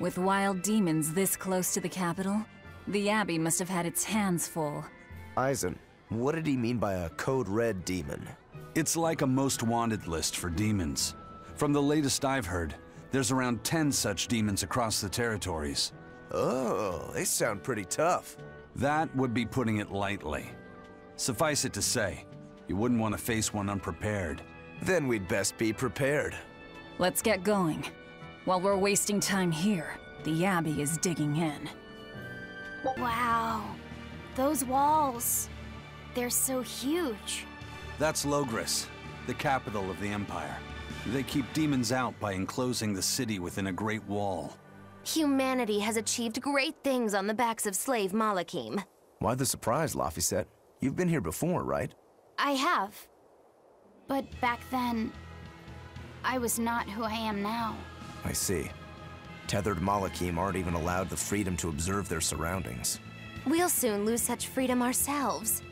With wild demons this close to the capital, the Abbey must have had its hands full. Eisen, what did he mean by a Code Red demon? It's like a most wanted list for demons. From the latest I've heard, there's around 10 such demons across the territories. Oh, they sound pretty tough. That would be putting it lightly. Suffice it to say, you wouldn't want to face one unprepared. Then we'd best be prepared. Let's get going. While we're wasting time here, the Abbey is digging in. Wow. Those walls. They're so huge. That's Logris, the capital of the Empire. They keep demons out by enclosing the city within a great wall. Humanity has achieved great things on the backs of slave Malakim. Why the surprise, Laphicet? You've been here before, right? I have. But back then, I was not who I am now. I see. Tethered Malakim aren't even allowed the freedom to observe their surroundings. We'll soon lose such freedom ourselves.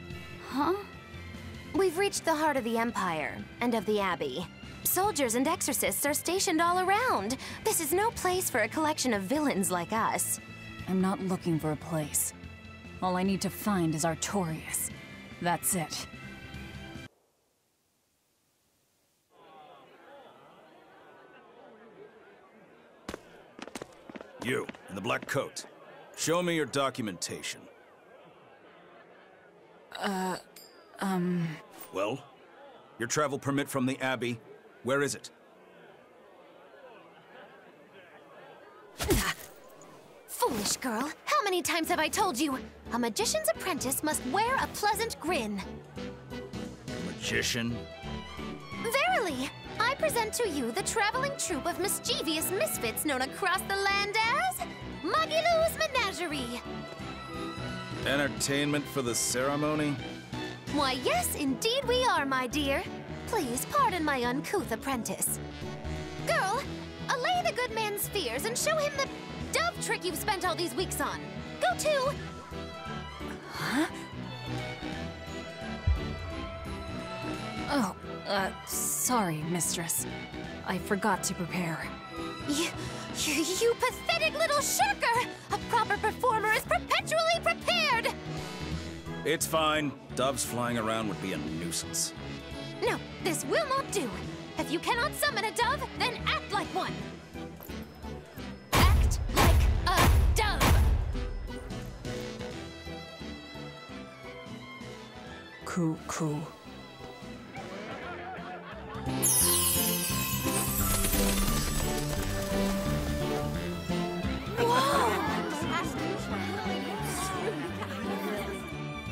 Huh? We've reached the heart of the Empire, and of the Abbey. Soldiers and exorcists are stationed all around. This is no place for a collection of villains like us. I'm not looking for a place. All I need to find is Artorias. That's it. You, in the black coat. Show me your documentation. Well? Your travel permit from the Abbey? Where is it? Foolish girl, how many times have I told you? A magician's apprentice must wear a pleasant grin. Magician? Verily, I present to you the traveling troupe of mischievous misfits known across the land as Magilou's Menagerie. Entertainment for the ceremony? Why, yes, indeed we are, my dear. Please pardon my uncouth apprentice. Girl, allay the good man's fears and show him the dove trick you've spent all these weeks on. Go to... Huh? Oh, sorry, mistress. I forgot to prepare. You pathetic little shirker! A proper performer is perpetually prepared! It's fine. Doves flying around would be a nuisance. No, this will not do. If you cannot summon a dove, then act like one. Act like a dove! Cool.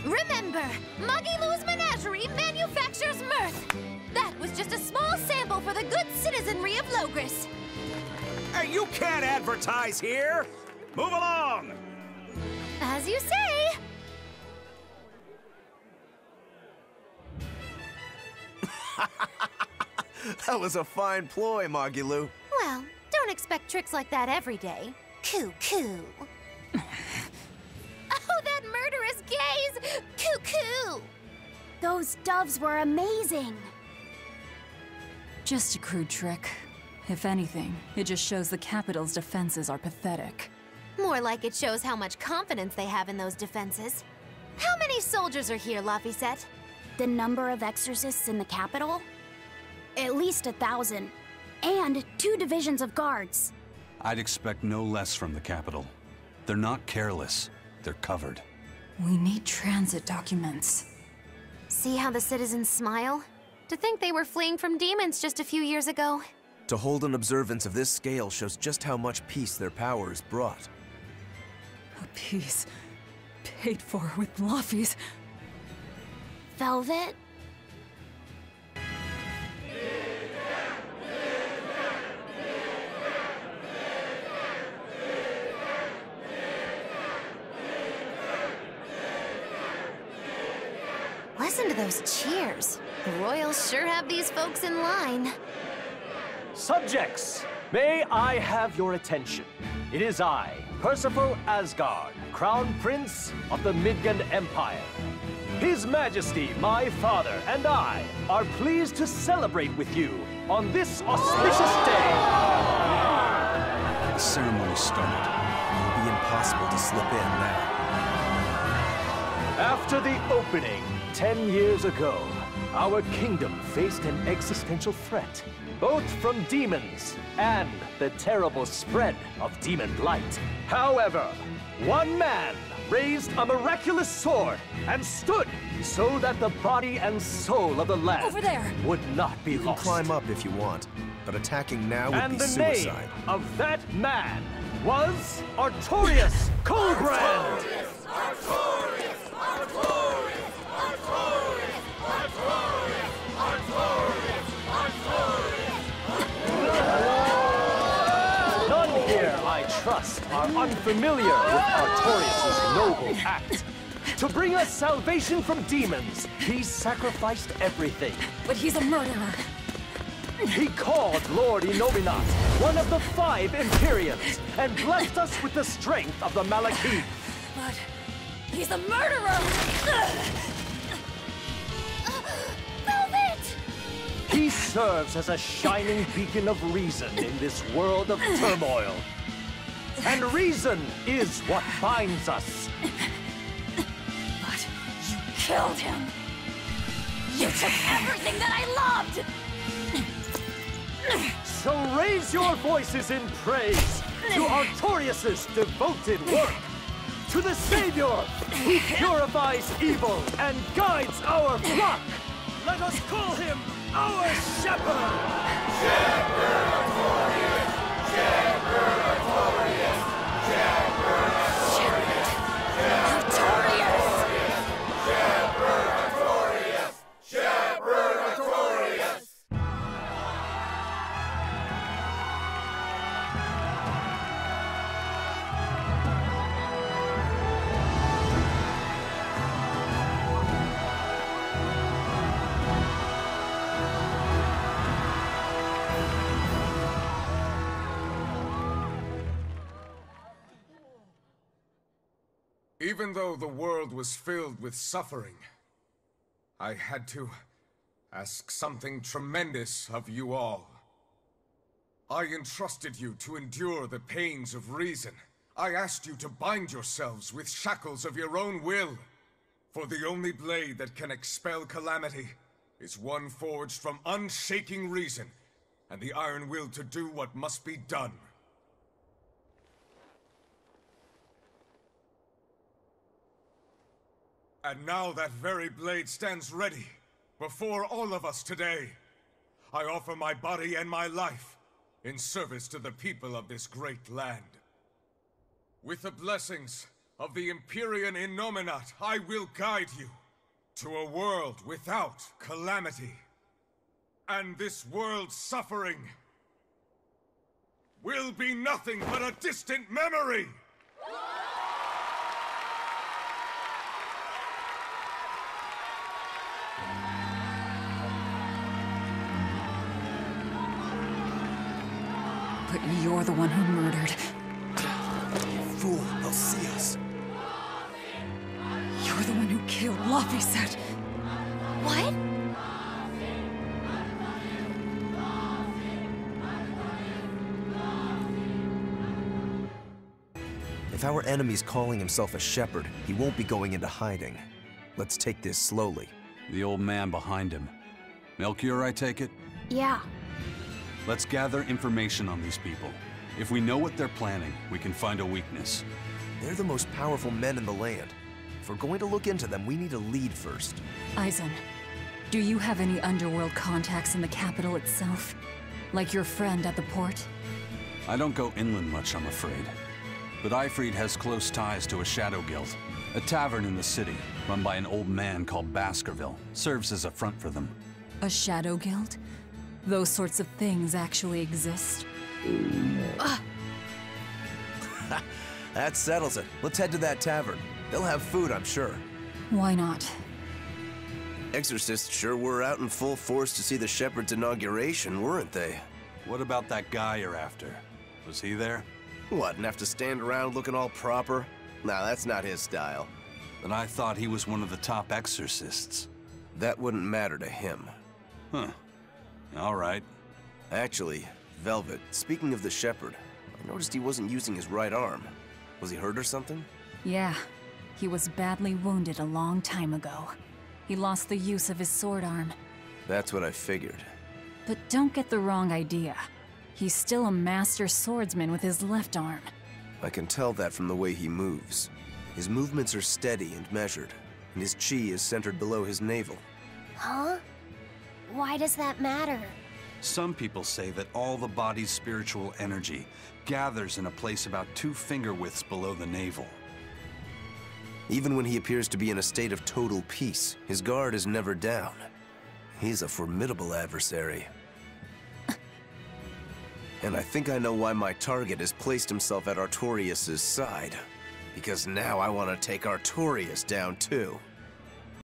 Remember, Magilou's Menagerie manufactures mirth. That was just a small sample for the good citizenry of Logris. Hey, you can't advertise here! Move along! As you say. That was a fine ploy, Magilou. Well, don't expect tricks like that every day. Coo. Oh, that murderous gaze! Coo. Those doves were amazing. Just a crude trick. If anything, it just shows the capital's defenses are pathetic. More like it shows how much confidence they have in those defenses. How many soldiers are here, Laphicet? The number of exorcists in the capital? At least 1,000. And 2 divisions of guards. I'd expect no less from the capital. They're not careless. They're covered. We need transit documents. See how the citizens smile? To think they were fleeing from demons just a few years ago. To hold an observance of this scale shows just how much peace their powers brought. A piece paid for with Laffy's. Velvet? Listen to those cheers. The royals sure have these folks in line. Subjects, may I have your attention? It is I, Percival Asgard, Crown Prince of the Midgard Empire. His Majesty, my father, and I are pleased to celebrate with you on this auspicious day. the ceremony started. It'll be impossible to slip in now. After the opening, 10 years ago, our kingdom faced an existential threat, both from demons and the terrible spread of demon light. However, one man raised a miraculous sword and stood so that the body and soul of the land Over there! would not be You can lost. climb up if you want, but attacking now would And be the suicide. name of that man was Artorias Colbrand! None here, I trust, are unfamiliar with Artorias' noble act. To bring us salvation from demons, he sacrificed everything. But he's a murderer. He called Lord Inominat, one of the 5 Imperiums, and blessed us with the strength of the Malachim. But he's a murderer! Velvet! He serves as a shining beacon of reason in this world of turmoil. And reason is what binds us. But you killed him! You took everything that I loved! So raise your voices in praise to Artorias' devoted work, to the Savior who purifies evil and guides our flock. Let us call him our Shepherd! Shepherd Artorias! Shepherd Artorias! Shepherd Artorias! Artorias! Shepherd Artorias! Shepherd Artorias! Even though the world was filled with suffering, I had to ask something tremendous of you all. I entrusted you to endure the pains of reason. I asked you to bind yourselves with shackles of your own will. For the only blade that can expel calamity is one forged from unshaking reason and the iron will to do what must be done. And now that very blade stands ready before all of us today. I offer my body and my life in service to the people of this great land. With the blessings of the Empyrean Innominat, I will guide you to a world without calamity. And this world's suffering will be nothing but a distant memory! But you're the one who murdered. Fool, they'll see us. You're the one who killed Laphicet. What? If our enemy's calling himself a shepherd, he won't be going into hiding. Let's take this slowly. The old man behind him. Melchior, I take it? Yeah. Let's gather information on these people. If we know what they're planning, we can find a weakness. They're the most powerful men in the land. If we're going to look into them, we need a lead first. Eisen, do you have any underworld contacts in the capital itself? Like your friend at the port? I don't go inland much, I'm afraid. But Eifried has close ties to a shadow guild. A tavern in the city, run by an old man called Baskerville, serves as a front for them. A shadow guild? Those sorts of things actually exist? That settles it. Let's head to that tavern. They'll have food, I'm sure. Why not? Exorcists sure were out in full force to see the Shepherd's inauguration, weren't they? What about that guy you're after? Was he there? What, and have to stand around looking all proper? Nah, that's not his style. Then I thought he was one of the top exorcists. That wouldn't matter to him. Huh. All right. Actually, Velvet, speaking of the Shepherd, I noticed he wasn't using his right arm. Was he hurt or something? Yeah, he was badly wounded a long time ago. He lost the use of his sword arm. That's what I figured. But don't get the wrong idea. He's still a master swordsman with his left arm. I can tell that from the way he moves. His movements are steady and measured, and his chi is centered below his navel. Huh? Why does that matter? Some people say that all the body's spiritual energy gathers in a place about 2 finger widths below the navel. Even when he appears to be in a state of total peace, his guard is never down. He's a formidable adversary. And I think I know why my target has placed himself at Artorias' side. Because now I want to take Artorias down too.